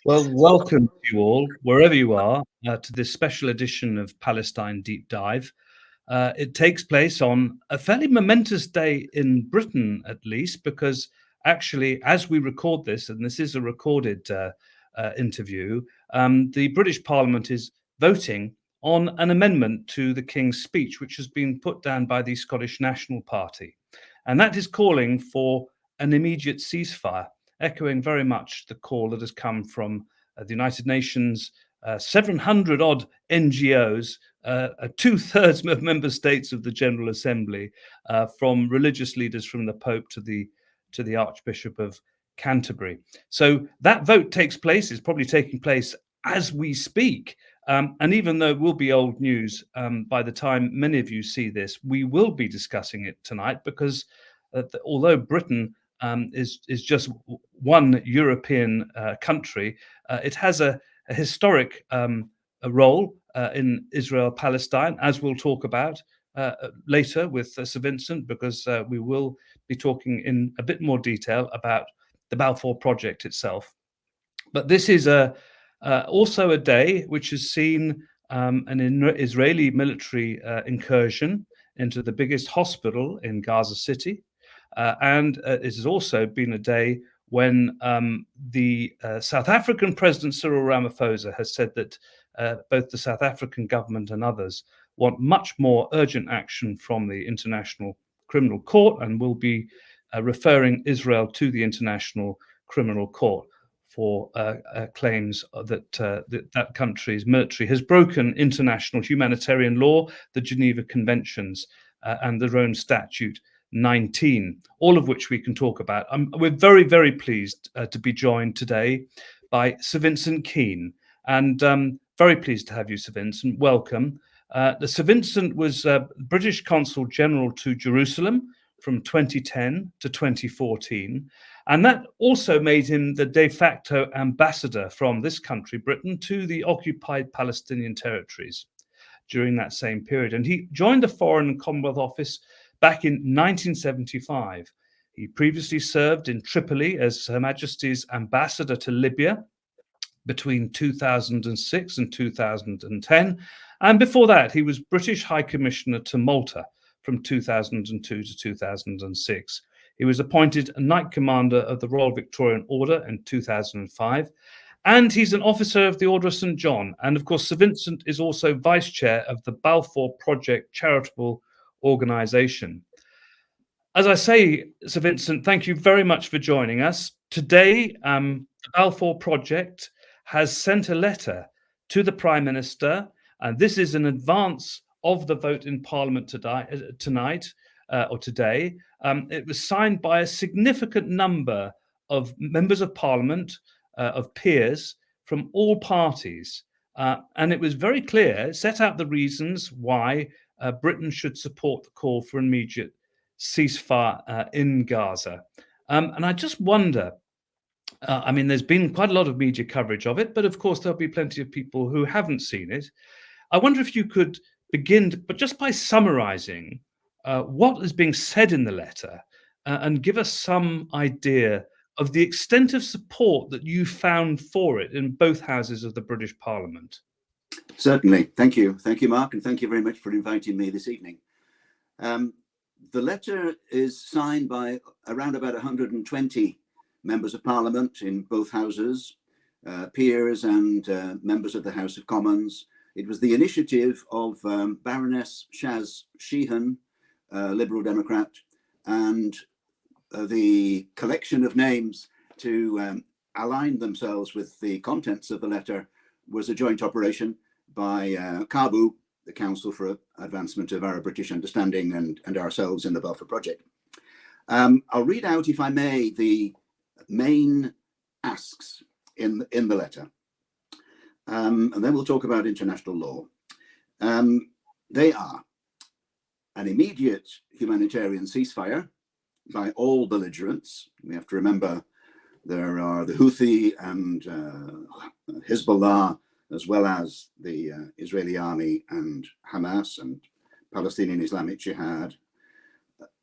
Well, welcome to you all, wherever you are, to this special edition of Palestine Deep Dive. It takes place on a fairly momentous day in Britain, at least, because actually, as we record this, and this is a recorded interview, the British Parliament is voting on an amendment to the King's speech, which has been put down by the Scottish National Party. And that is calling for an immediate ceasefire, echoing very much the call that has come from the United Nations, 700 odd NGOs, two-thirds of member states of the General Assembly, from religious leaders from the Pope to the Archbishop of Canterbury. So that vote takes place, is probably taking place as we speak. And even though it will be old news by the time many of you see this, we will be discussing it tonight because although Britain is just one European country, it has a historic a role in Israel-Palestine, as we'll talk about later with Sir Vincent, because we will be talking in a bit more detail about the Balfour project itself. But this is also a day which has seen an Israeli military incursion into the biggest hospital in Gaza City. And it has also been a day when the South African President Cyril Ramaphosa has said that both the South African government and others want much more urgent action from the International Criminal Court and will be referring Israel to the International Criminal Court for claims that that country's military has broken international humanitarian law, the Geneva Conventions, and the Rome Statute 19, all of which we can talk about. We're very, very pleased to be joined today by Sir Vincent Fean, and very pleased to have you, Sir Vincent. Welcome. Sir Vincent was British Consul-General to Jerusalem from 2010 to 2014, and that also made him the de facto ambassador from this country, Britain, to the occupied Palestinian territories during that same period. And he joined the Foreign and Commonwealth Office back in 1975. He previously served in Tripoli as Her Majesty's ambassador to Libya between 2006 and 2010. And before that, he was British High Commissioner to Malta from 2002 to 2006. He was appointed Knight Commander of the Royal Victorian Order in 2005. And he's an officer of the Order of St. John. And of course, Sir Vincent is also Vice Chair of the Balfour Project charitable organization. As I say, Sir Vincent, thank you very much for joining us. Today, the Balfour Project has sent a letter to the Prime Minister, and this is in advance of the vote in Parliament tonight or today. It was signed by a significant number of members of Parliament, of peers from all parties. And it was very clear, set out the reasons why Britain should support the call for an immediate ceasefire in Gaza. And I just wonder, I mean, there's been quite a lot of media coverage of it, but of course, there'll be plenty of people who haven't seen it. I wonder if you could begin, but just by summarizing what is being said in the letter and give us some idea of the extent of support that you found for it in both houses of the British Parliament. Certainly. Thank you. Thank you, Mark, and thank you very much for inviting me this evening. The letter is signed by around about 120 members of Parliament in both houses, peers and members of the House of Commons. It was the initiative of Baroness Shaz Sheehan, Liberal Democrat, and the collection of names to align themselves with the contents of the letter was a joint operation by CABU, the Council for Advancement of Arab-British Understanding, and ourselves in the Balfour Project. I'll read out, if I may, the main asks in the letter, and then we'll talk about international law. They are an immediate humanitarian ceasefire by all belligerents. We have to remember there are the Houthi and Hezbollah, as well as the Israeli army and Hamas and Palestinian Islamic Jihad.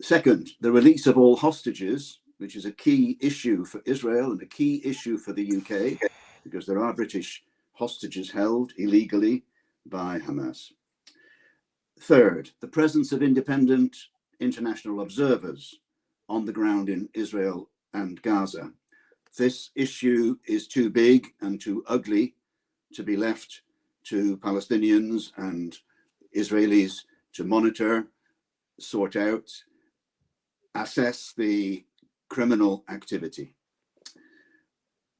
Second, the release of all hostages, which is a key issue for Israel and a key issue for the UK. because there are British hostages held illegally by Hamas. Third, the presence of independent international observers on the ground in Israel and Gaza. This issue is too big and too ugly to be left to Palestinians and Israelis to monitor, sort out, assess the criminal activity.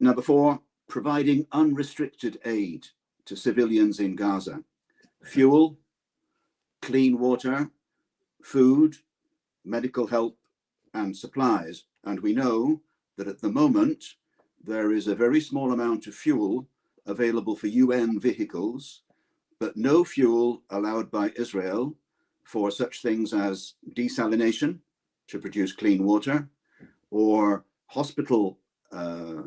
Number four, providing unrestricted aid to civilians in Gaza. Fuel, clean water, food, medical help, and supplies. And we know that at the moment, there is a very small amount of fuel available for UN vehicles, but no fuel allowed by Israel for such things as desalination to produce clean water, or hospital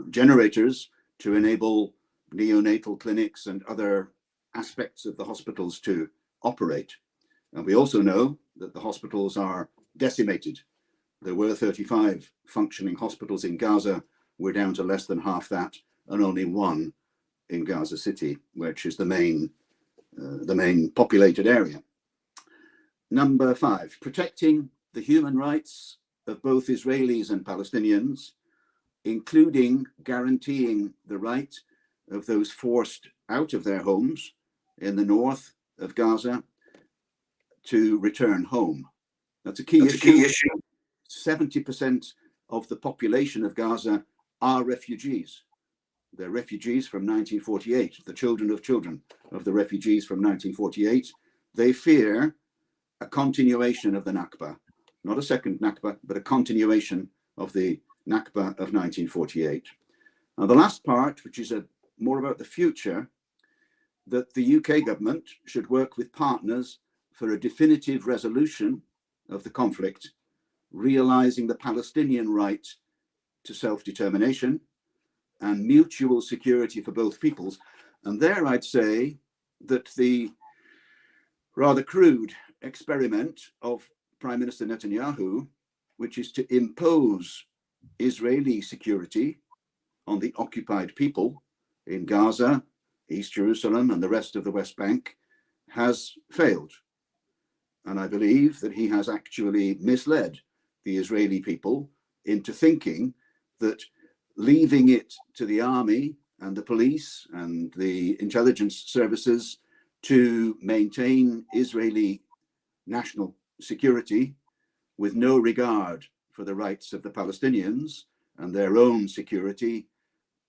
generators to enable neonatal clinics and other aspects of the hospitals to operate. And we also know that the hospitals are decimated. There were 35 functioning hospitals in Gaza. We're down to less than half that, and only one in Gaza City, which is the main populated area. Number five, protecting the human rights of both Israelis and Palestinians, including guaranteeing the right of those forced out of their homes in the north of Gaza to return home. That's a key issue. 70% of the population of Gaza are refugees. They're refugees from 1948, the children of the refugees from 1948. They fear a continuation of the Nakba, not a second Nakba, but a continuation of the Nakba of 1948. Now, the last part, which is more about the future, that the UK government should work with partners for a definitive resolution of the conflict, realizing the Palestinian right to self-determination and mutual security for both peoples. And there I'd say that the rather crude experiment of Prime Minister Netanyahu, which is to impose Israeli security on the occupied people in Gaza, East Jerusalem, and the rest of the West Bank, has failed. And I believe that he has actually misled the Israeli people into thinking that leaving it to the army and the police and the intelligence services to maintain Israeli national security with no regard for the rights of the Palestinians and their own security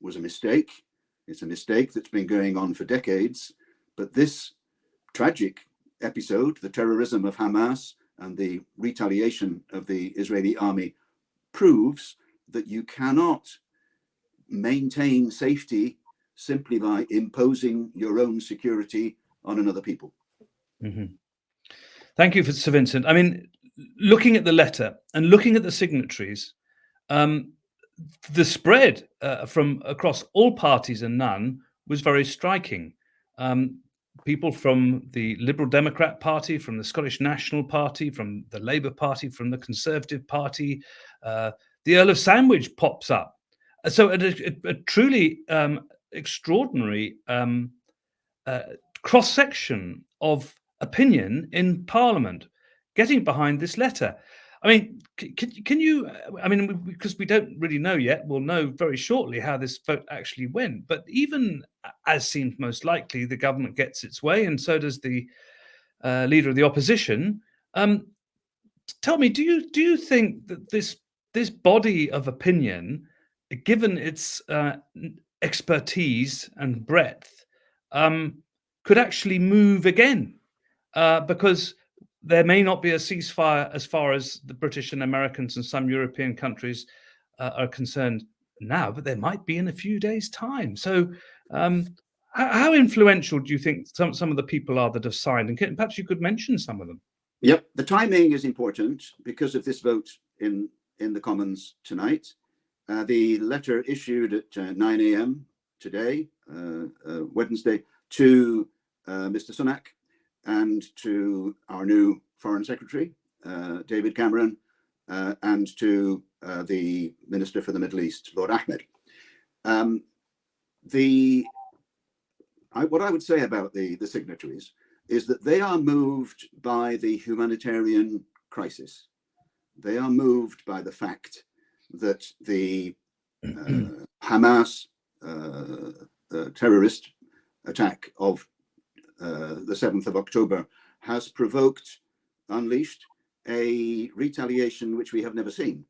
was a mistake. It's a mistake that's been going on for decades. But this tragic episode, the terrorism of Hamas and the retaliation of the Israeli army, proves that you cannot maintain safety simply by imposing your own security on another people. Mm-hmm. Thank you, Sir Vincent. I mean, looking at the letter and looking at the signatories, the spread from across all parties and none was very striking. People from the Liberal Democrat Party, from the Scottish National Party, from the Labour Party, from the Conservative Party, the Earl of Sandwich pops up. So a truly extraordinary cross-section of opinion in Parliament getting behind this letter. I mean, can you, I mean, because we don't really know yet, we'll know very shortly how this vote actually went. But even as seems most likely, the government gets its way, and so does the leader of the opposition. Tell me, do you think that this body of opinion, given its expertise and breadth, could actually move again? Because there may not be a ceasefire as far as the British and Americans and some European countries are concerned now, but there might be in a few days' time. So how influential do you think some of the people are that have signed? And perhaps you could mention some of them. Yep, the timing is important because of this vote in the Commons tonight. The letter issued at 9 a.m. today, Wednesday, to Mr. Sunak and to our new Foreign Secretary, David Cameron, and to the Minister for the Middle East, Lord Ahmed. what I would say about the signatories is that they are moved by the humanitarian crisis. They are moved by the fact that the Hamas terrorist attack of the 7th of October has unleashed a retaliation which we have never seen.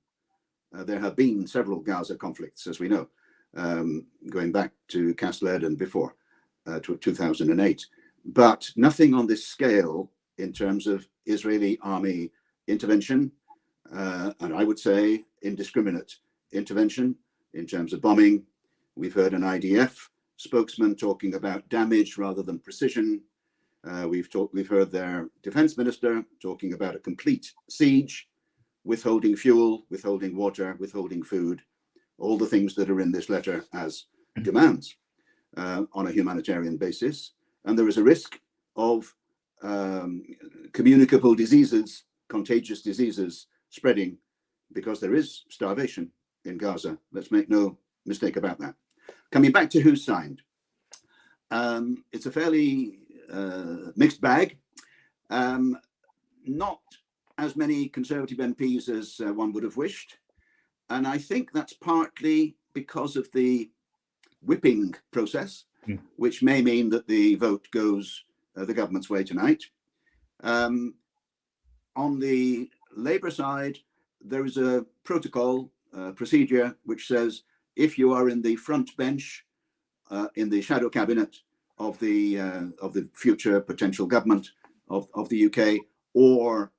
There have been several Gaza conflicts, as we know, going back to Castled and before, to 2008, but nothing on this scale in terms of Israeli army intervention, and I would say indiscriminate intervention in terms of bombing. We've heard an IDF spokesman talking about damage rather than precision. We've heard their defense minister talking about a complete siege, withholding fuel, withholding water, withholding food, all the things that are in this letter as demands on a humanitarian basis. And there is a risk of communicable diseases, contagious diseases spreading because there is starvation in Gaza. Let's make no mistake about that. Coming back to who's signed, it's a fairly mixed bag. Not as many Conservative MPs as one would have wished. And I think that's partly because of the whipping process, which may mean that the vote goes the government's way tonight. On the Labour side, there is a protocol, procedure, which says if you are in the front bench in the shadow cabinet of the future potential government of the UK, or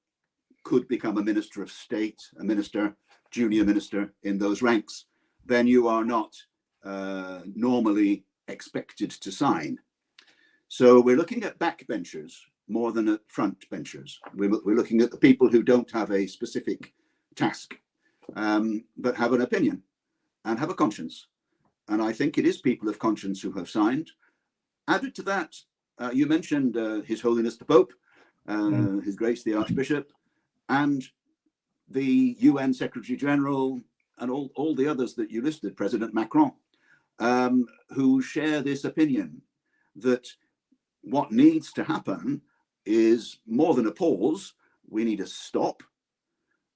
could become a minister of state, a minister, junior minister in those ranks, then you are not normally expected to sign. So we're looking at backbenchers more than at front benchers. We're looking at the people who don't have a specific task, but have an opinion and have a conscience. And I think it is people of conscience who have signed. Added to that, you mentioned His Holiness the Pope, His Grace the Archbishop, and the UN Secretary General, and all the others that you listed, President Macron, who share this opinion that what needs to happen is more than a pause. We need a stop.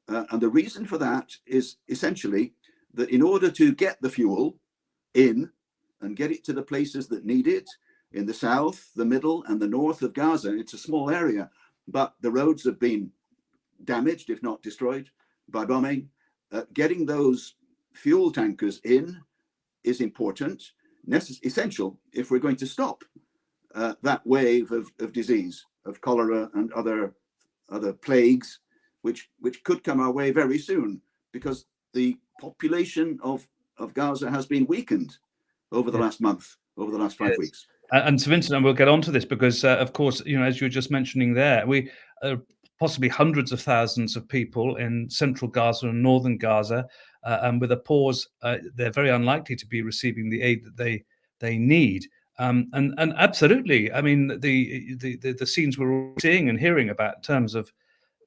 And the reason for that is essentially that in order to get the fuel in and get it to the places that need it, in the south, the middle, and the north of Gaza, it's a small area, but the roads have been damaged, if not destroyed, by bombing. Getting those fuel tankers in is important, essential, if we're going to stop that wave of disease, of cholera and other plagues, which could come our way very soon, because the population of Gaza has been weakened over the last month, over the last 5 weeks. And so, Vincent, and we'll get onto this because, of course, as you were just mentioning there, we possibly hundreds of thousands of people in central Gaza and northern Gaza, and with a pause, they're very unlikely to be receiving the aid that they need. And absolutely, I mean, the scenes we're seeing and hearing about in terms of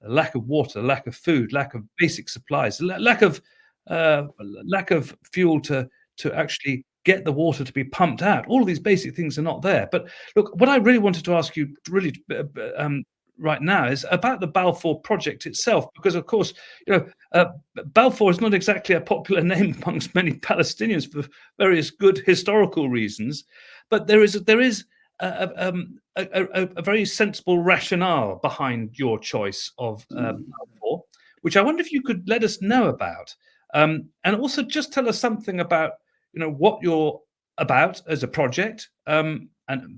lack of water, lack of food, lack of basic supplies, lack of fuel to actually get the water to be pumped out. All of these basic things are not there. But look, what I really wanted to ask you right now is about the Balfour project itself, because of course, Balfour is not exactly a popular name amongst many Palestinians for various good historical reasons, but there is a very sensible rationale behind your choice of Balfour, which I wonder if you could let us know about, and also just tell us something about what you're about as a project, and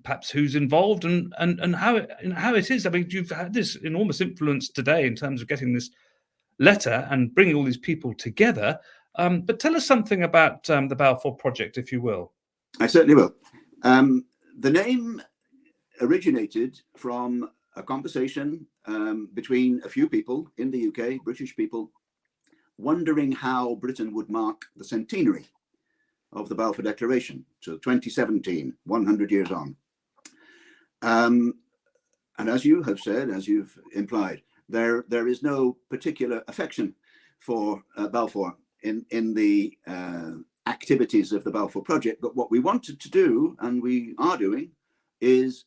perhaps who's involved and how it is. I mean, you've had this enormous influence today in terms of getting this letter and bringing all these people together. But tell us something about the Balfour project, if you will. I certainly will. The name originated from a conversation between a few people in the UK, British people, wondering how Britain would mark the centenary of the Balfour Declaration. So 2017, 100 years on. And as you have said, as you've implied, there is no particular affection for Balfour in the activities of the Balfour Project. But what we wanted to do, and we are doing, is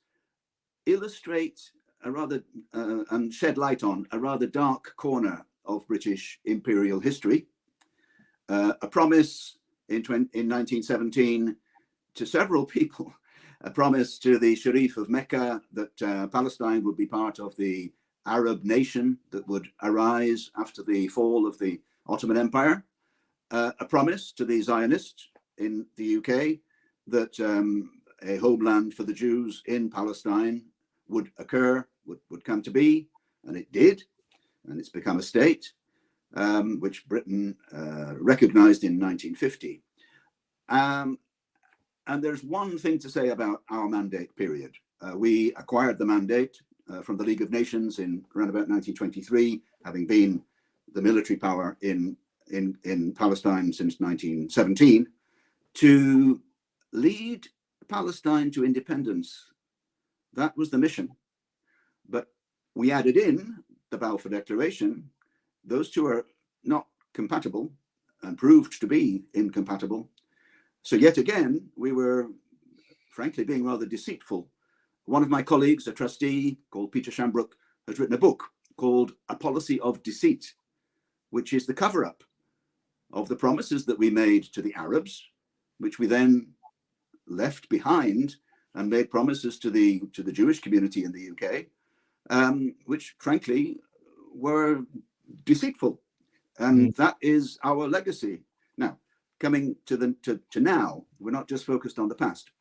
illustrate a rather and shed light on a rather dark corner of British imperial history. A promise in 1917 to several people, a promise to the Sharif of Mecca that Palestine would be part of the Arab nation that would arise after the fall of the Ottoman Empire, a promise to the Zionists in the UK that a homeland for the Jews in Palestine would occur, would come to be, and it did, and it's become a state, which Britain recognized in 1950. And there's one thing to say about our mandate period. We acquired the mandate from the League of Nations in around about 1923, having been the military power in Palestine since 1917, to lead Palestine to independence. That was the mission. But we added in the Balfour Declaration. Those two are not compatible and proved to be incompatible. So yet again, we were frankly being rather deceitful. One of my colleagues, a trustee called Peter Shambrook, has written a book called A Policy of Deceit, which is the cover-up of the promises that we made to the Arabs, which we then left behind and made promises to the Jewish community in the UK, which frankly were deceitful. And that is our legacy. Now, coming to now, we're not just focused on the past.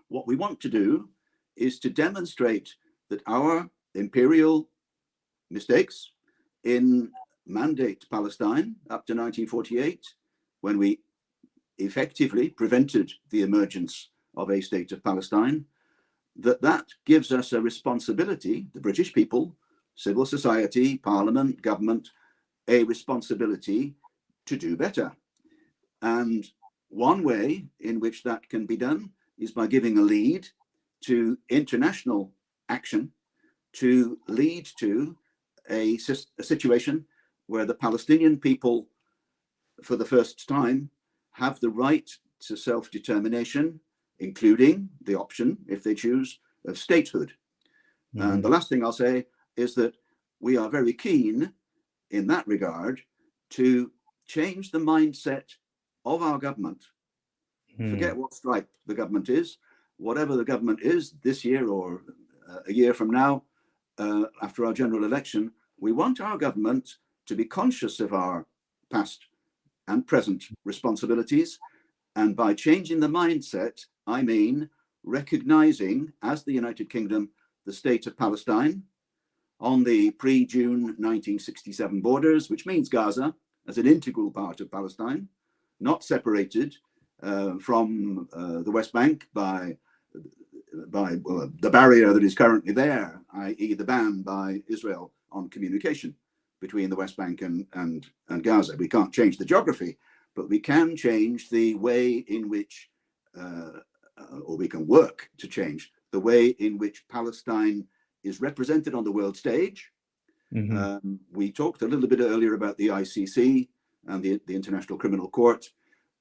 What we want to do is to demonstrate that our imperial mistakes in mandate Palestine up to 1948, when we effectively prevented the emergence of a state of Palestine, that gives us a responsibility, the British people, civil society, parliament, government, a responsibility to do better. And one way in which that can be done is by giving a lead to international action to lead to a situation where the Palestinian people, for the first time, have the right to self-determination, including the option, if they choose, of statehood. And the last thing I'll say is that we are very keen in that regard to change the mindset of our government. Forget what stripe the government is. Whatever the government is this year or a year from now, after our general election, we want our government to be conscious of our past and present responsibilities. And by changing the mindset, I mean recognizing, as the United Kingdom, the state of Palestine on the pre-June 1967 borders, which means Gaza as an integral part of Palestine, not separated from the West Bank by the barrier that is currently there, i.e. the ban by Israel on communication between the West Bank and Gaza. We can't change the geography, but we can change the way in which, or we can work to change the way in which Palestine is represented on the world stage. We talked a little bit earlier about the ICC and the International Criminal Court.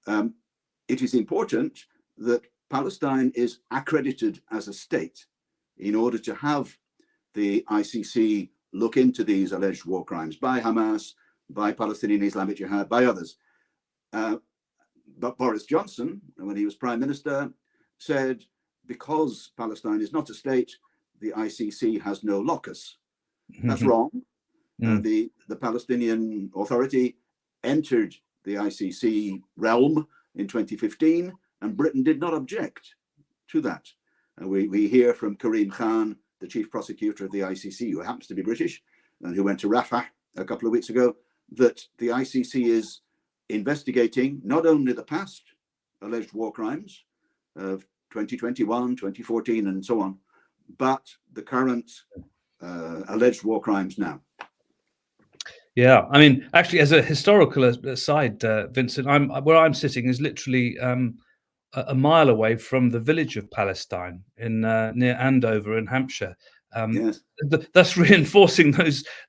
It is important that Palestine is accredited as a state in order to have the ICC look into these alleged war crimes by Hamas, by Palestinian Islamic Jihad, by others. But Boris Johnson, when he was Prime Minister, said because Palestine is not a state, the ICC has no locus. That's wrong. The Palestinian Authority entered the ICC realm in 2015, and Britain did not object to that. And we hear from Karim Khan, the chief prosecutor of the ICC, who happens to be British, and who went to Rafah a couple of weeks ago, that the ICC is investigating not only the past alleged war crimes of 2021, 2014, and so on, but the current alleged war crimes now. Yeah, I mean, actually, as a historical aside, Vincent, where I'm sitting is literally a mile away from the village of Palestine in near Andover in Hampshire. Yes. Thus reinforcing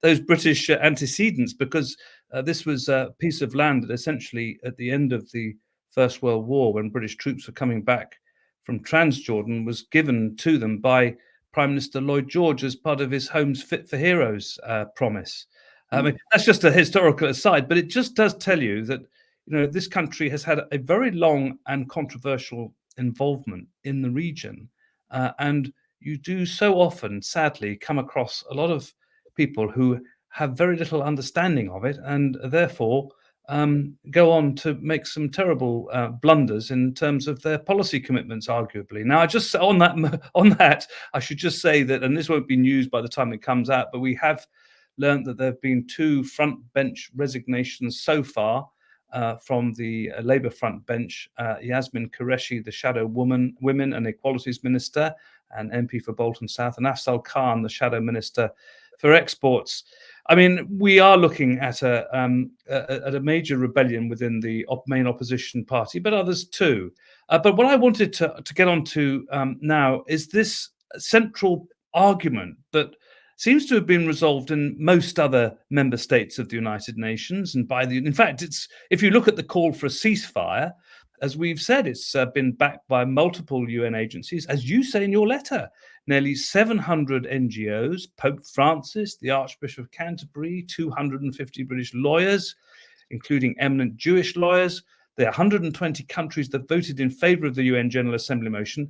those British antecedents, because this was a piece of land that essentially at the end of the First World War, when British troops were coming back from Transjordan, was given to them by Prime Minister Lloyd George as part of his Homes Fit for Heroes promise. I mean, that's just a historical aside, but it just does tell you that, you know, this country has had a very long and controversial involvement in the region, and you do so often, sadly, come across a lot of people who have very little understanding of it, and therefore go on to make some terrible blunders in terms of their policy commitments, arguably. Now, I just on that, I should just say that, and this won't be news by the time it comes out, but we have learned that there have been 2 front bench resignations so far from the Labour front bench. Yasmin Qureshi, the shadow Women and Equalities Minister and MP for Bolton South, and Afzal Khan, the shadow Minister for Exports. I mean, we are looking at a major rebellion within the main opposition party, but others too. But what I wanted to get onto now is this central argument that seems to have been resolved in most other member states of the United Nations, and in fact, it's, if you look at the call for a ceasefire, as we've said, it's been backed by multiple UN agencies, as you say in your letter. Nearly 700 NGOs, Pope Francis, the Archbishop of Canterbury, 250 British lawyers, including eminent Jewish lawyers. There are 120 countries that voted in favour of the UN General Assembly motion.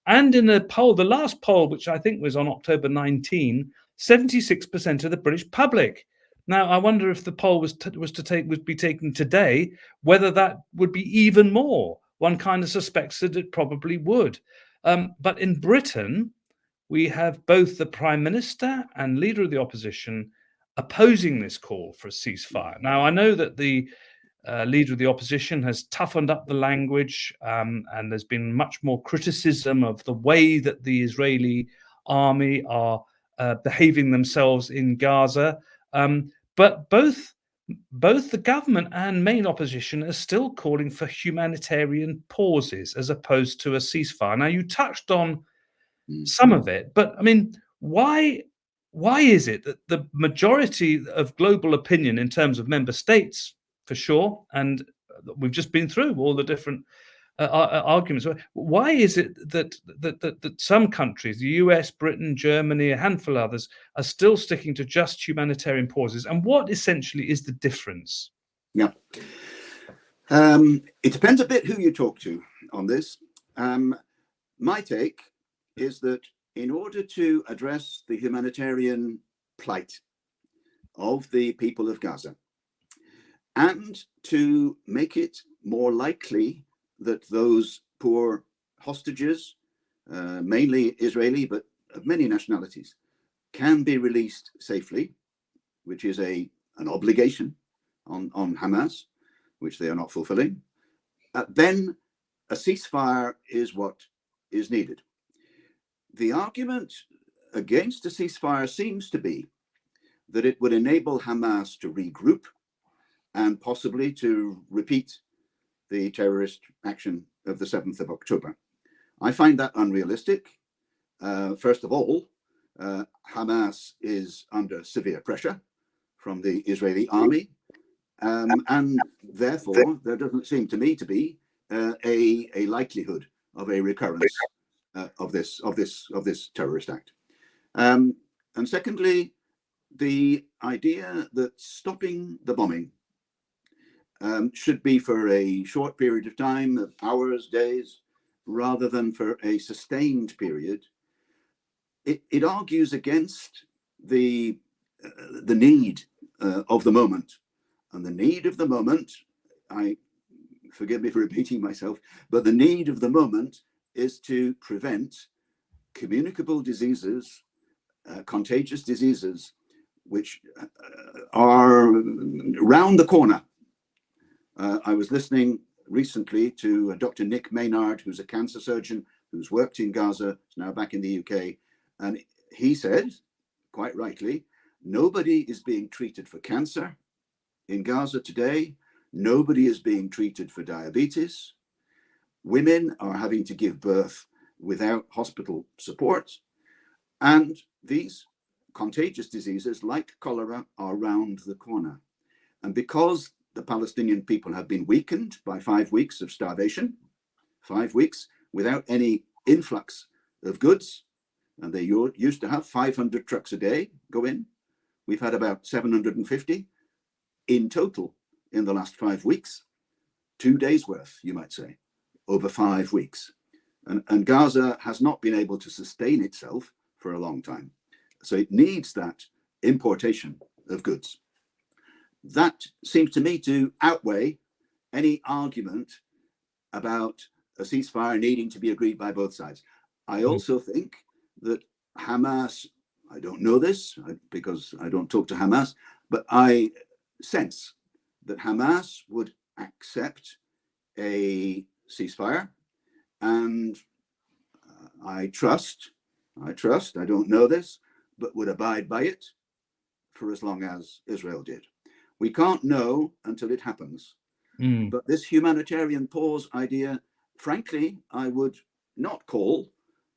And in a poll, the last poll, which I think was on October 19, 76% of the British public. Now, I wonder if the poll would be taken today, whether that would be even more. One kind of suspects that it probably would. But in Britain, we have both the Prime Minister and Leader of the Opposition opposing this call for a ceasefire. Now, I know that the Leader of the Opposition has toughened up the language, and there's been much more criticism of the way that the Israeli army are behaving themselves in Gaza. But both the government and main opposition are still calling for humanitarian pauses as opposed to a ceasefire. Now, you touched on some of it, but I mean, why is it that the majority of global opinion in terms of member states, for sure, and we've just been through all the different arguments, why is it that some countries, the US, Britain, Germany, a handful of others, are still sticking to just humanitarian pauses? And what essentially is the difference? Yeah. It depends a bit who you talk to on this. My take is that in order to address the humanitarian plight of the people of Gaza, and to make it more likely that those poor hostages, mainly Israeli, but of many nationalities, can be released safely, which is an obligation on Hamas, which they are not fulfilling, then a ceasefire is what is needed. The argument against a ceasefire seems to be that it would enable Hamas to regroup and possibly to repeat the terrorist action of the 7th of October. I find that unrealistic. First of all, Hamas is under severe pressure from the Israeli army, and therefore there doesn't seem to me to be a likelihood of a recurrence of this terrorist act. And secondly, the idea that stopping the bombing should be for a short period of time, of hours, days, rather than for a sustained period, it argues against the need of the moment. And the need of the moment, forgive me for repeating myself, but the need of the moment is to prevent communicable diseases, contagious diseases, which are round the corner. I was listening recently to Dr. Nick Maynard, who's a cancer surgeon who's worked in Gaza, is now back in the UK, and he said, quite rightly, nobody is being treated for cancer in Gaza today. Nobody is being treated for diabetes. Women are having to give birth without hospital support. And these contagious diseases, like cholera, are round the corner. And because the Palestinian people have been weakened by 5 weeks of starvation, 5 weeks without any influx of goods. And they used to have 500 trucks a day go in. We've had about 750 in total in the last 5 weeks. 2 days worth, you might say, over 5 weeks. And Gaza has not been able to sustain itself for a long time. So it needs that importation of goods. That seems to me to outweigh any argument about a ceasefire needing to be agreed by both sides. I also think that Hamas, I don't know this because I don't talk to Hamas, but I sense that Hamas would accept a ceasefire, and I trust, I don't know this, but would abide by it for as long as Israel did. We can't know until it happens. But this humanitarian pause idea, frankly, I would not call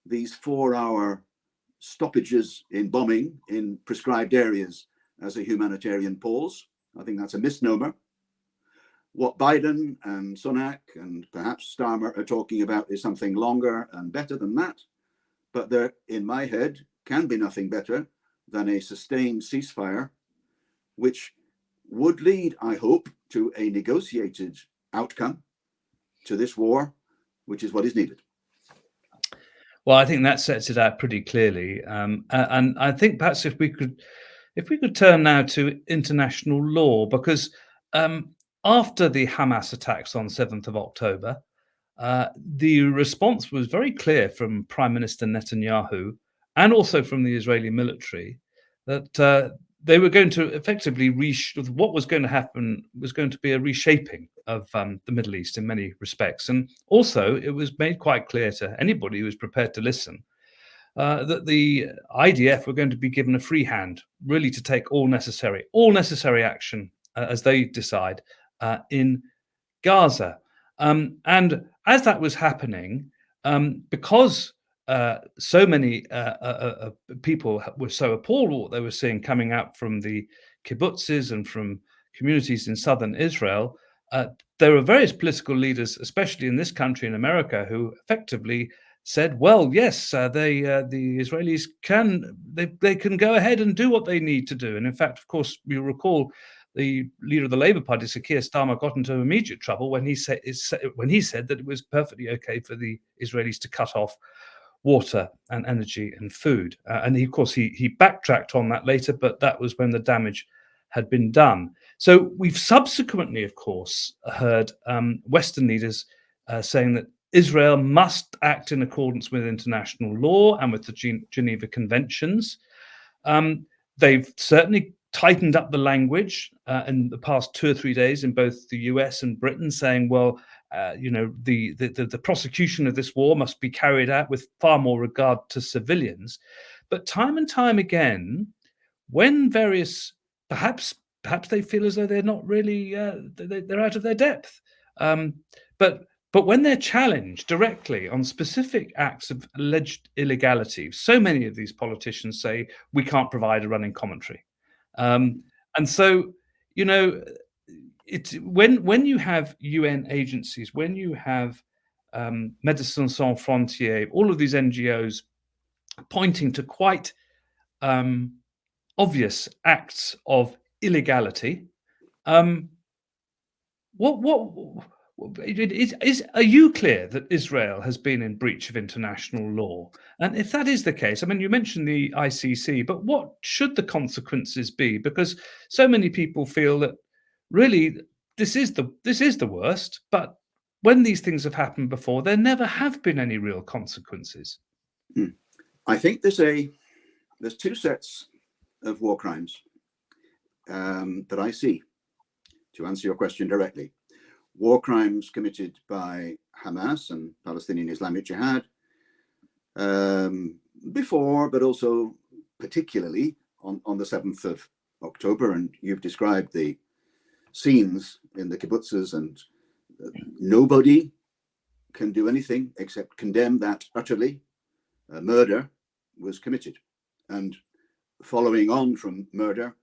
these 4-hour stoppages in bombing in prescribed areas as a humanitarian pause. I think that's a misnomer. What Biden and Sunak and perhaps Starmer are talking about is something longer and better than that. But there, in my head, can be nothing better than a sustained ceasefire, which would lead, I hope, to a negotiated outcome to this war, which is what is needed. Well, I think that sets it out pretty clearly, and I think perhaps if we could turn now to international law, because after the Hamas attacks on 7th of October, the response was very clear from Prime Minister Netanyahu and also from the Israeli military that they were going to effectively what was going to happen was going to be a reshaping of the Middle East in many respects. And also, it was made quite clear to anybody who was prepared to listen that the IDF were going to be given a free hand, really to take all necessary action as they decide in Gaza. And as that was happening, because so many people were so appalled at what they were seeing coming out from the kibbutzes and from communities in southern Israel, there were various political leaders, especially in this country in America, who effectively said, "Well, yes, the Israelis can go ahead and do what they need to do." And in fact, of course, you recall the leader of the Labour Party, Sir Keir Starmer, got into immediate trouble when he said that it was perfectly okay for the Israelis to cut off water and energy and food. And he, of course, he backtracked on that later, but that was when the damage had been done. So we've subsequently, of course, heard Western leaders saying that Israel must act in accordance with international law and with the Geneva Conventions. They've certainly tightened up the language in the past 2 or 3 days in both the US and Britain, saying, well, the prosecution of this war must be carried out with far more regard to civilians. But time and time again, when various, perhaps they feel as though they're not really, they're out of their depth. But when they're challenged directly on specific acts of alleged illegality, so many of these politicians say we can't provide a running commentary. And so, it's when you have UN agencies, when you have Médecins Sans Frontières, all of these NGOs pointing to quite obvious acts of illegality, are you clear that Israel has been in breach of international law? And if that is the case, I mean, you mentioned the ICC, but what should the consequences be? Because so many people feel that really this is the worst, but when these things have happened before, there never have been any real consequences. I think there's 2 sets of war crimes that I see, to answer your question directly. War crimes committed by Hamas and Palestinian Islamic Jihad before, but also particularly on the 7th of October. And you've described the scenes in the kibbutzes, and nobody can do anything except condemn that utterly. Murder was committed. And following on from murder,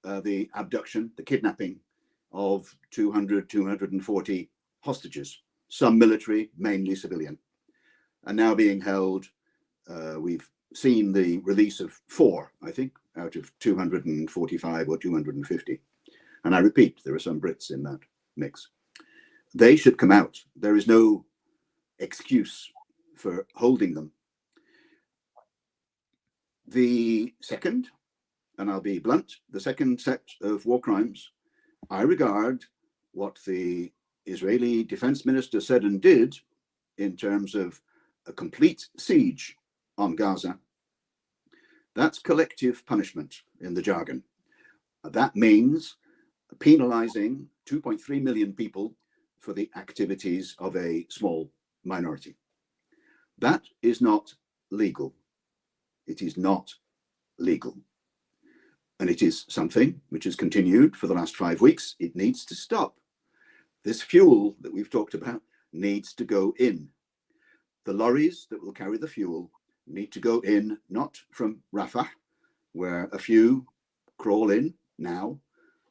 the abduction, the kidnapping of 200, 240 hostages, some military, mainly civilian, and now being held. We've seen the release of 4, I think, out of 245 or 250. And I repeat, there are some Brits in that mix. They should come out. There is no excuse for holding them. The second, and I'll be blunt, the second set of war crimes, I regard what the Israeli defense minister said and did in terms of a complete siege on Gaza. That's collective punishment in the jargon. That means penalizing 2.3 million people for the activities of a small minority. That is not legal. It is not legal. And it is something which has continued for the last 5 weeks. It needs to stop. This fuel that we've talked about needs to go in. The lorries that will carry the fuel need to go in, not from Rafah, where a few crawl in now,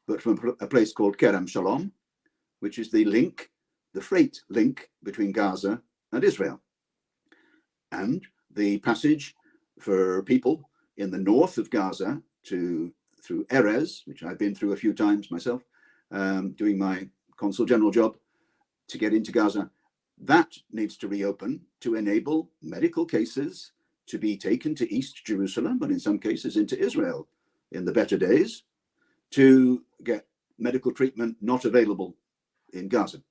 but from a place called Kerem Shalom, which is the link, the freight link between Gaza and Israel. And the passage for people in the north of Gaza through Erez, which I've been through a few times myself, doing my Consul-General job to get into Gaza, that needs to reopen to enable medical cases to be taken to East Jerusalem, but in some cases into Israel in the better days, to get medical treatment not available in Gaza,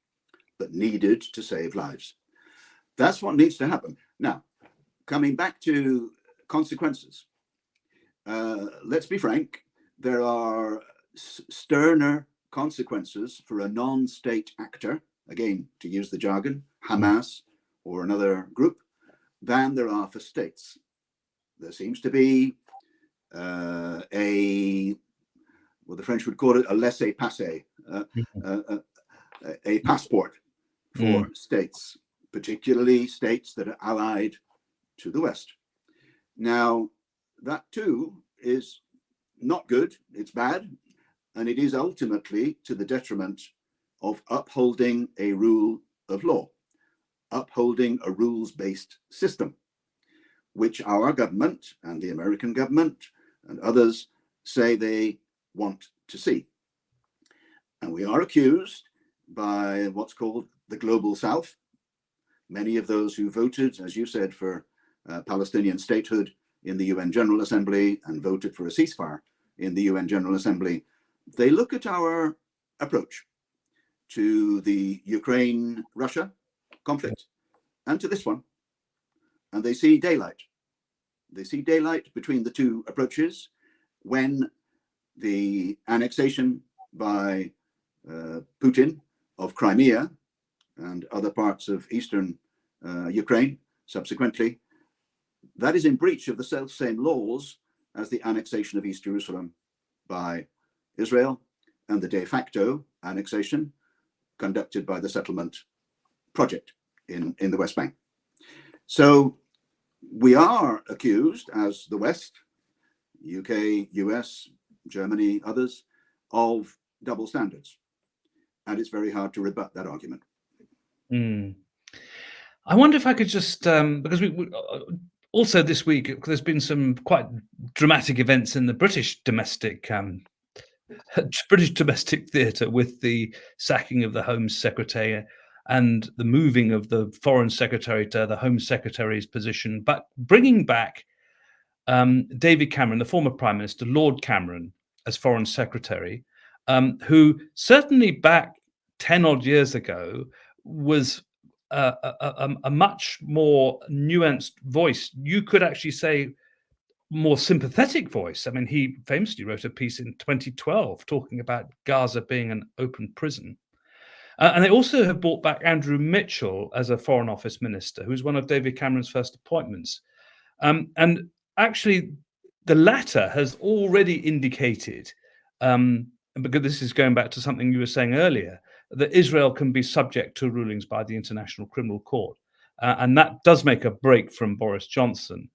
but needed to save lives. That's what needs to happen. Now, coming back to consequences, let's be frank, there are sterner consequences for a non-state actor, again, to use the jargon, Hamas or another group, than there are for states. There seems to be what the French would call it, a laissez-passer, a passport for states, particularly states that are allied to the West. Now, that too is not good, it's bad, and it is ultimately to the detriment of upholding a rule of law, upholding a rules-based system, which our government and the American government and others say they want to see. And we are accused by what's called the Global South. Many of those who voted, as you said, for Palestinian statehood in the UN General Assembly and voted for a ceasefire in the UN General Assembly, they look at our approach to the Ukraine-Russia conflict and to this one, and they see daylight. They see daylight between the two approaches when the annexation by Putin of Crimea and other parts of eastern Ukraine subsequently, that is in breach of the self-same laws as the annexation of East Jerusalem by Israel and the de facto annexation conducted by the settlement project in the West Bank. So we are accused as the West, UK, US, Germany, others, of double standards. And it's very hard to rebut that argument. I wonder if I could just, because we also this week, there's been some quite dramatic events in the British domestic theatre with the sacking of the Home Secretary and the moving of the Foreign Secretary to the Home Secretary's position, but bringing back David Cameron, the former Prime Minister, Lord Cameron, as Foreign Secretary, who certainly back 10 odd years ago was a much more nuanced voice. You could actually say more sympathetic voice. I mean, he famously wrote a piece in 2012 talking about Gaza being an open prison. And they also have brought back Andrew Mitchell as a Foreign Office Minister, who's one of David Cameron's first appointments. And actually, the latter has already indicated, because this is going back to something you were saying earlier, that Israel can be subject to rulings by the International Criminal Court. And that does make a break from Boris Johnson.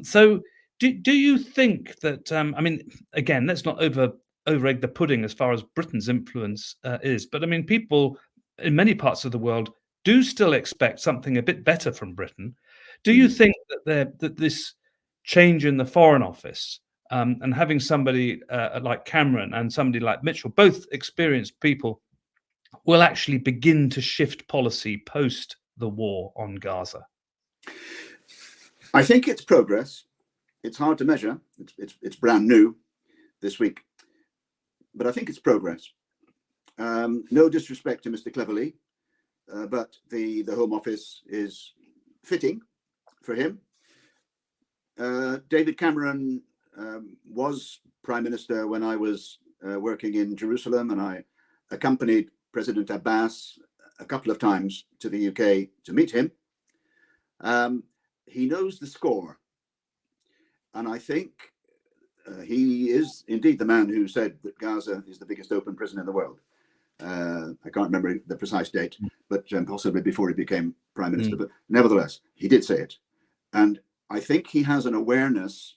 So do you think that, I mean, again, let's not over-egg the pudding as far as Britain's influence is. But I mean, people in many parts of the world do still expect something a bit better from Britain. Do you think that this change in the Foreign Office and having somebody like Cameron and somebody like Mitchell, both experienced people, will actually begin to shift policy post the war on Gaza? I think it's progress. It's hard to measure. It's brand new this week, but I think it's progress. No disrespect to Mr. Cleverly, but the Home Office is fitting for him. David Cameron was Prime Minister when I was working in Jerusalem, and I accompanied President Abbas a couple of times to the UK to meet him. He knows the score, and I think he is indeed the man who said that Gaza is the biggest open prison in the world. I can't remember the precise date, but possibly before he became Prime Minister. But nevertheless, he did say it. And I think he has an awareness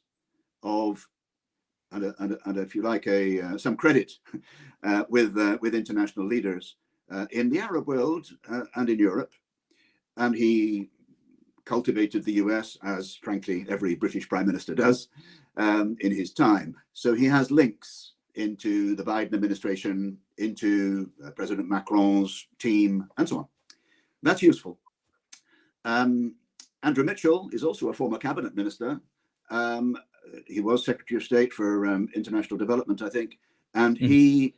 of, and if you like, some credit with international leaders in the Arab world and in Europe. And he cultivated the US, as frankly every British Prime Minister does in his time. So he has links into the Biden administration, into President Macron's team, and so on. That's useful. Andrew Mitchell is also a former cabinet minister. He was Secretary of State for International Development, I think, and he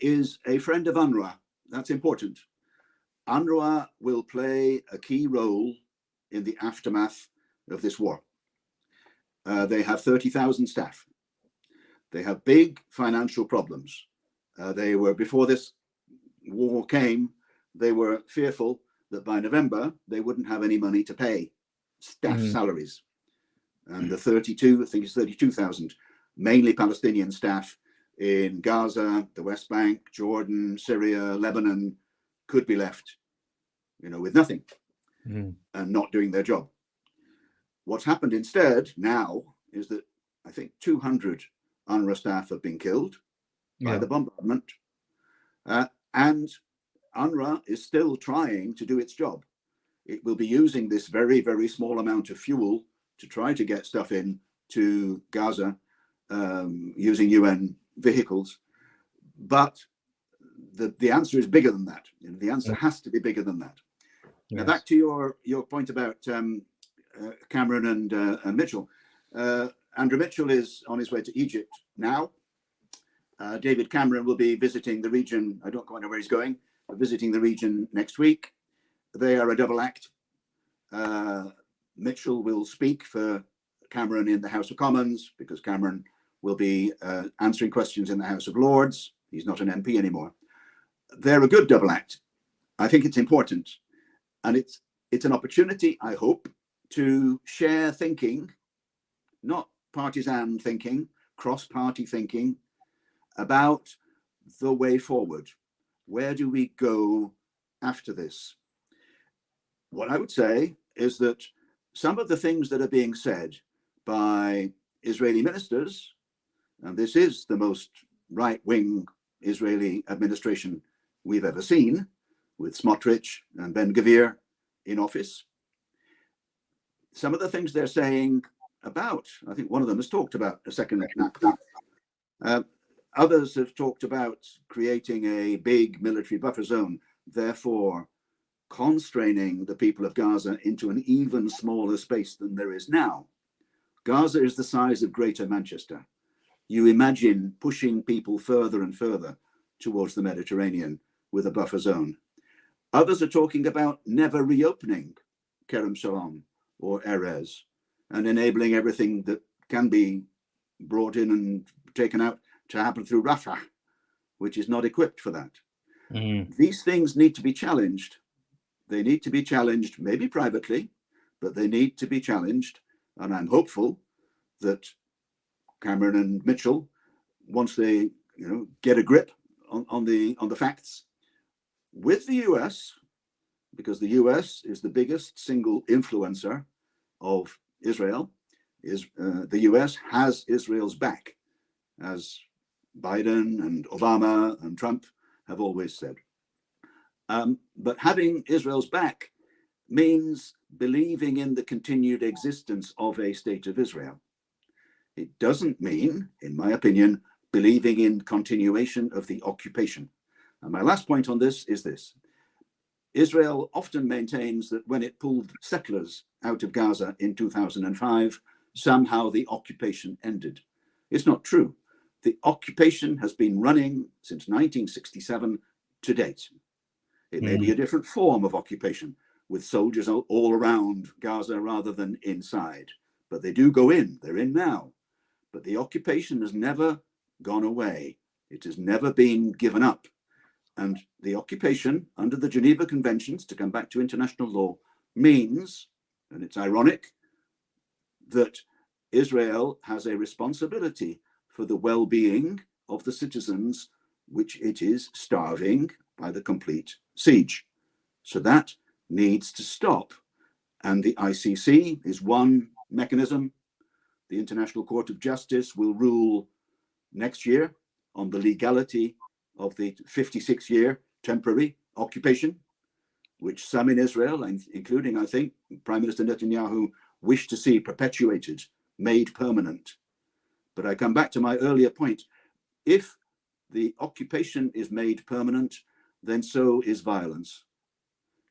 is a friend of UNRWA. That's important. UNRWA will play a key role in the aftermath of this war. They have 30,000 staff. They have big financial problems. Before this war came, they were fearful that by November, they wouldn't have any money to pay staff salaries. And the 32,000, mainly Palestinian staff in Gaza, the West Bank, Jordan, Syria, Lebanon, could be left, with nothing and not doing their job. What's happened instead now is that I think 200 UNRWA staff have been killed by the bombardment. And UNRWA is still trying to do its job. It will be using this very, very small amount of fuel to try to get stuff in to Gaza using UN vehicles. But the answer is bigger than that. The answer has to be bigger than that. Yes. Now, back to your point about Cameron and Mitchell. Andrew Mitchell is on his way to Egypt now. David Cameron will be visiting the region. I don't quite know where he's going, but visiting the region next week. They are a double act. Mitchell will speak for Cameron in the House of Commons because Cameron will be answering questions in the House of Lords. He's not an MP anymore. They're a good double act. I think it's important. And it's an opportunity, I hope, to share thinking, not partisan thinking, cross-party thinking, about the way forward. Where do we go after this? What I would say is that some of the things that are being said by Israeli ministers, and this is the most right-wing Israeli administration we've ever seen, with Smotrich and Ben-Gvir in office. Some of the things they're saying about, I think one of them has talked about a second Nakba. Others have talked about creating a big military buffer zone, therefore constraining the people of Gaza into an even smaller space than there is now. Gaza is the size of Greater Manchester. You imagine pushing people further and further towards the Mediterranean with a buffer zone. Others are talking about never reopening Kerem Shalom or Erez and enabling everything that can be brought in and taken out to happen through Rafah, which is not equipped for that. These things need to be challenged. They need to be challenged, maybe privately, but they need to be challenged. And I'm hopeful that Cameron and Mitchell, once they get a grip on the facts, with the US, because the US is the biggest single influencer of Israel, the US has Israel's back, as Biden and Obama and Trump have always said. But having Israel's back means believing in the continued existence of a state of Israel. It doesn't mean, in my opinion, believing in continuation of the occupation. And my last point on this is this. Israel often maintains that when it pulled settlers out of Gaza in 2005, somehow the occupation ended. It's not true. The occupation has been running since 1967 to date. It may be a different form of occupation, with soldiers all around Gaza rather than inside. But they do go in, they're in now. But the occupation has never gone away. It has never been given up. And the occupation under the Geneva Conventions, to come back to international law, means, and it's ironic, that Israel has a responsibility for the well-being of the citizens, which it is starving by the complete siege. So that needs to stop. And the ICC is one mechanism. The International Court of Justice will rule next year on the legality of the 56-year temporary occupation, which some in Israel, including, I think, Prime Minister Netanyahu, wish to see perpetuated, made permanent. But I come back to my earlier point. If the occupation is made permanent, then so is violence.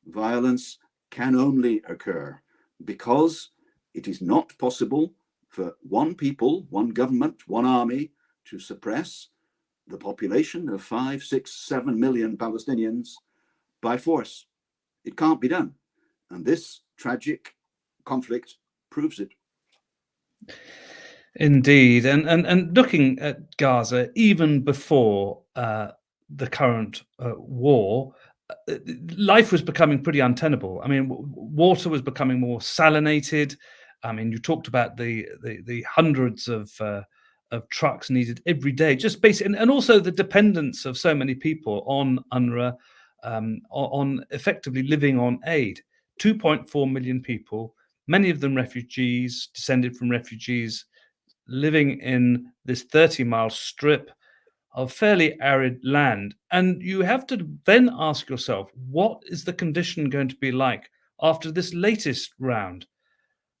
Violence can only occur because it is not possible for one people, one government, one army to suppress the population of 5, 6, 7 million Palestinians by force. It can't be done. And this tragic conflict proves it. Indeed. And looking at Gaza, even before the current war, life was becoming pretty untenable. I mean, water was becoming more salinated. I mean, you talked about the hundreds of trucks needed every day, just basically, and also the dependence of so many people on UNRWA, on effectively living on aid. 2.4 million people, many of them refugees, descended from refugees, living in this 30-mile strip of fairly arid land. And you have to then ask yourself, what is the condition going to be like after this latest round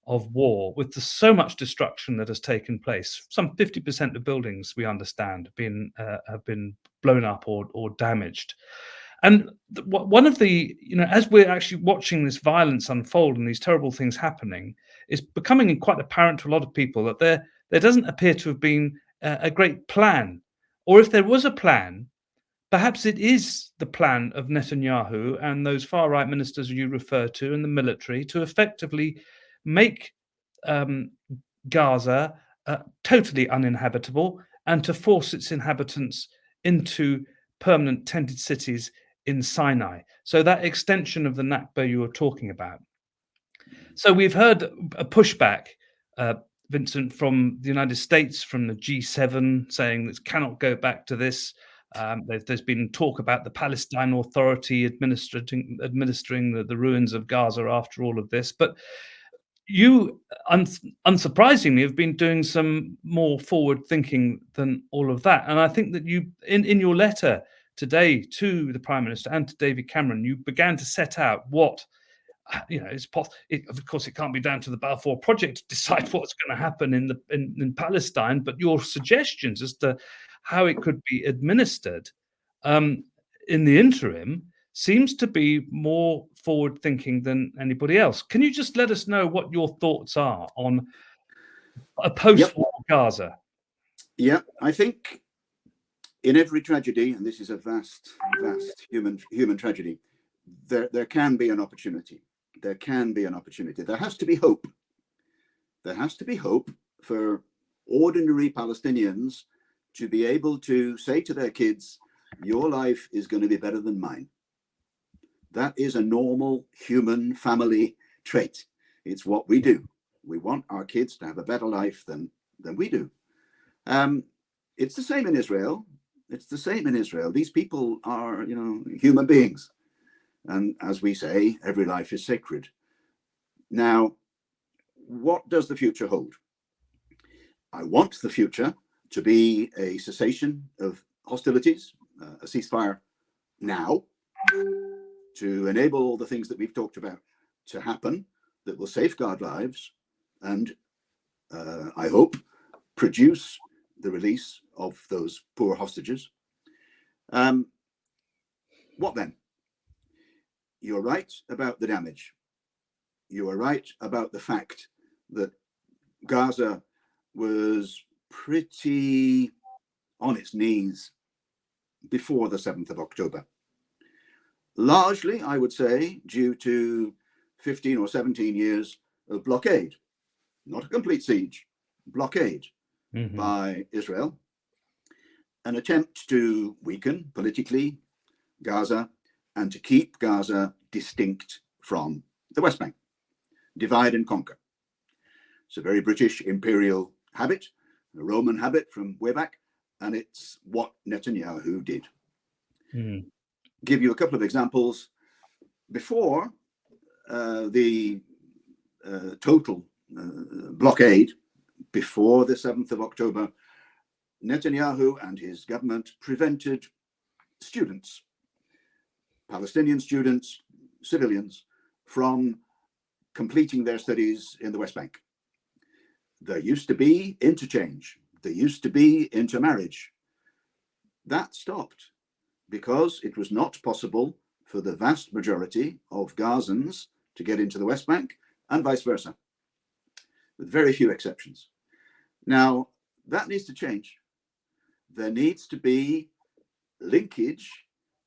of war, with so much destruction that has taken place? Some 50% of buildings, we understand, have been blown up or damaged. And one of the, as we're actually watching this violence unfold and these terrible things happening, it's becoming quite apparent to a lot of people that there doesn't appear to have been a great plan. Or if there was a plan, perhaps it is the plan of Netanyahu and those far-right ministers you refer to in the military to effectively make Gaza totally uninhabitable and to force its inhabitants into permanent tented cities in Sinai. So that extension of the Nakba you were talking about. So we've heard a pushback, Vincent, from the United States, from the G7, saying that cannot go back to this. There's been talk about the Palestine Authority administering the ruins of Gaza after all of this. But you, unsurprisingly, have been doing some more forward thinking than all of that. And I think that you, in your letter today to the Prime Minister and to David Cameron, you began to set out what, of course, it can't be down to the Balfour Project to decide what's going to happen in Palestine, but your suggestions as to how it could be administered in the interim seems to be more forward-thinking than anybody else. Can you just let us know what your thoughts are on a post-war Gaza? Yeah, I think in every tragedy, and this is a vast human tragedy, there can be an opportunity. There can be an opportunity. There has to be hope. There has to be hope for ordinary Palestinians to be able to say to their kids, your life is going to be better than mine. That is a normal human family trait. It's what we do. We want our kids to have a better life than we do. It's the same in Israel. It's the same in Israel. These people are, human beings. And as we say, every life is sacred. Now, what does the future hold? I want the future to be a cessation of hostilities, a ceasefire now, to enable all the things that we've talked about to happen that will safeguard lives and, I hope, produce the release of those poor hostages. What then? You're right about the damage. You are right about the fact that Gaza was pretty on its knees before the 7th of October. Largely, I would say, due to 15 or 17 years of blockade, not a complete siege, blockade by Israel, an attempt to weaken politically Gaza and to keep Gaza distinct from the West Bank, divide and conquer. It's a very British imperial habit, a Roman habit from way back, and it's what Netanyahu did. Give you a couple of examples. Before the total blockade, before the 7th of October, Netanyahu and his government prevented students, Palestinian students, civilians, from completing their studies in the West Bank. There used to be interchange. There used to be intermarriage. That stopped because it was not possible for the vast majority of Gazans to get into the West Bank and vice versa, with very few exceptions. Now, that needs to change. There needs to be linkage,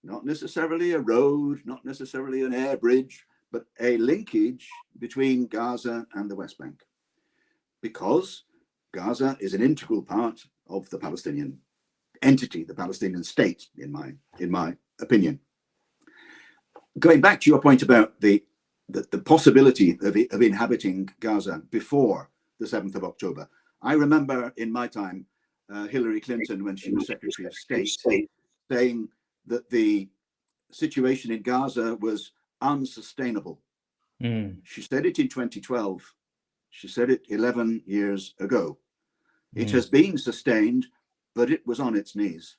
not necessarily a road, not necessarily an air bridge, but a linkage between Gaza and the West Bank, because Gaza is an integral part of the Palestinian entity, the Palestinian state, in my opinion. Going back to your point about the possibility of inhabiting Gaza before the 7th of October, I remember in my time, Hillary Clinton, when she was Secretary of State, saying that the situation in Gaza was unsustainable. She said it in 2012. She said it 11 years ago. It has been sustained, but it was on its knees.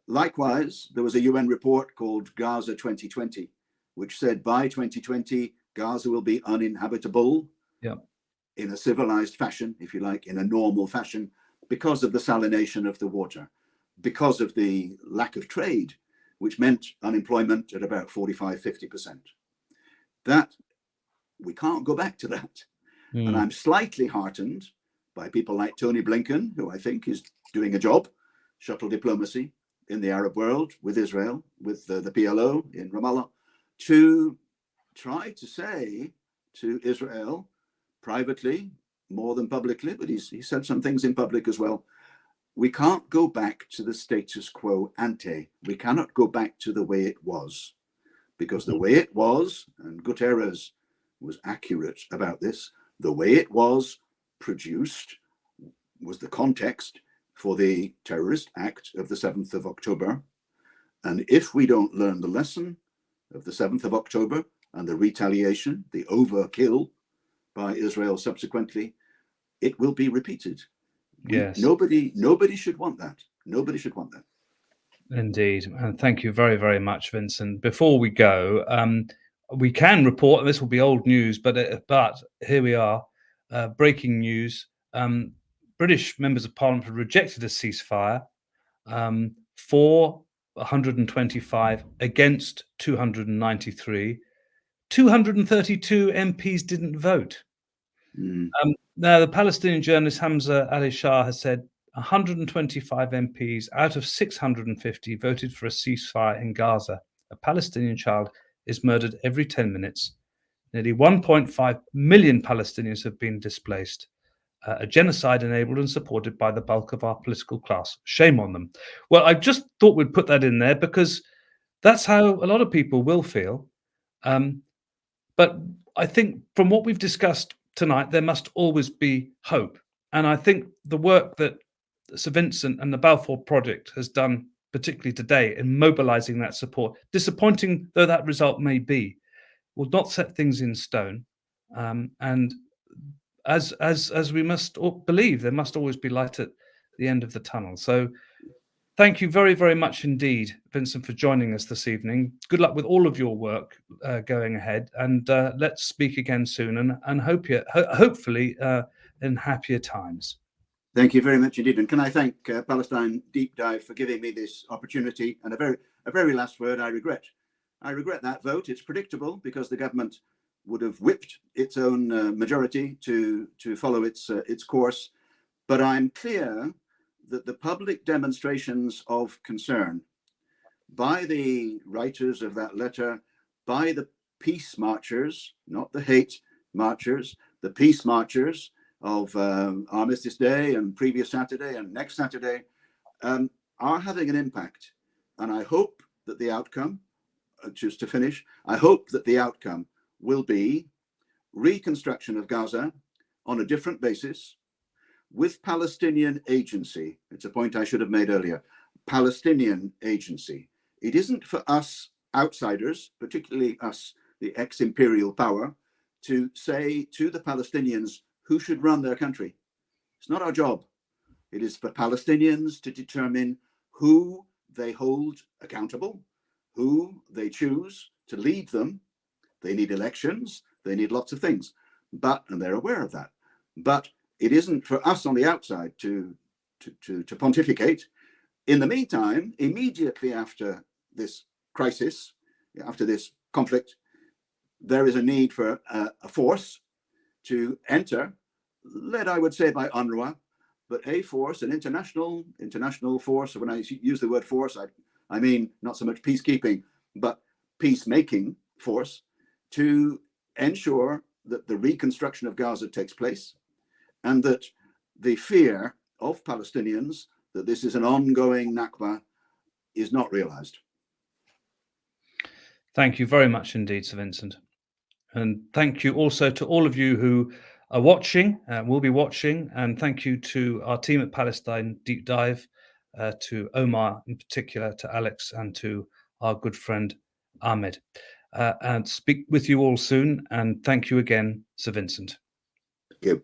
Likewise, there was a UN report called Gaza 2020, which said by 2020, Gaza will be uninhabitable in a civilized fashion, if you like, in a normal fashion, because of the salination of the water, because of the lack of trade, which meant unemployment at about 45–50%. That, we can't go back to that. And I'm slightly heartened by people like Tony Blinken, who I think is doing a job, shuttle diplomacy in the Arab world with Israel, with the PLO in Ramallah, to try to say to Israel privately, more than publicly, but he said some things in public as well, we can't go back to the status quo ante. We cannot go back to the way it was, because the way it was, and Guterres was accurate about this, the way it was produced was the context for the terrorist act of the 7th of October. And if we don't learn the lesson of the 7th of October and the retaliation, the overkill by Israel subsequently, it will be repeated. Yes. Nobody should want that. Nobody should want that. Indeed. And thank you very, very much, Vincent. Before we go, we can report, and this will be old news, but here we are, breaking news. British members of Parliament have rejected a ceasefire, 425 against 293. 232 MPs didn't vote. Now, the Palestinian journalist Hamza Ali Shah has said 125 MPs out of 650 voted for a ceasefire in Gaza. A Palestinian child is murdered every 10 minutes. Nearly 1.5 million Palestinians have been displaced. A genocide enabled and supported by the bulk of our political class. Shame on them. Well, I just thought we'd put that in there because that's how a lot of people will feel. But I think from what we've discussed tonight, there must always be hope. And I think the work that Sir Vincent and the Balfour Project has done, particularly today, in mobilizing that support, disappointing though that result may be, will not set things in stone. And as we must believe, there must always be light at the end of the tunnel. So thank you very, very much indeed, Vincent, for joining us this evening. Good luck with all of your work going ahead, and let's speak again soon, and hopefully in happier times. Thank you very much indeed. And can I thank Palestine Deep Dive for giving me this opportunity? And a very last word, I regret that vote. It's predictable because the government would have whipped its own majority to follow its course. But I'm clear that the public demonstrations of concern by the writers of that letter, by the peace marchers, not the hate marchers, the peace marchers of Armistice Day and previous Saturday and next Saturday, are having an impact. And I hope that the outcome, just to finish, I hope that the outcome will be reconstruction of Gaza on a different basis with Palestinian agency. It's a point I should have made earlier. Palestinian agency. It isn't for us outsiders, particularly us, the ex-imperial power, to say to the Palestinians who should run their country. It's not our job. It is for Palestinians to determine who they hold accountable, who they choose to lead them. They need elections, they need lots of things, and they're aware of that. But it isn't for us on the outside to pontificate. In the meantime, immediately after this crisis, after this conflict, there is a need for a force to enter, led, I would say, by UNRWA, but a force, an international force. When I use the word force, I mean not so much peacekeeping, but peacemaking force to ensure that the reconstruction of Gaza takes place and that the fear of Palestinians that this is an ongoing Nakba is not realized. Thank you very much indeed, Sir Vincent. And thank you also to all of you who are watching, will be watching. And thank you to our team at Palestine Deep Dive, to Omar in particular, to Alex, and to our good friend Ahmed. And speak with you all soon. And thank you again, Sir Vincent. Thank you.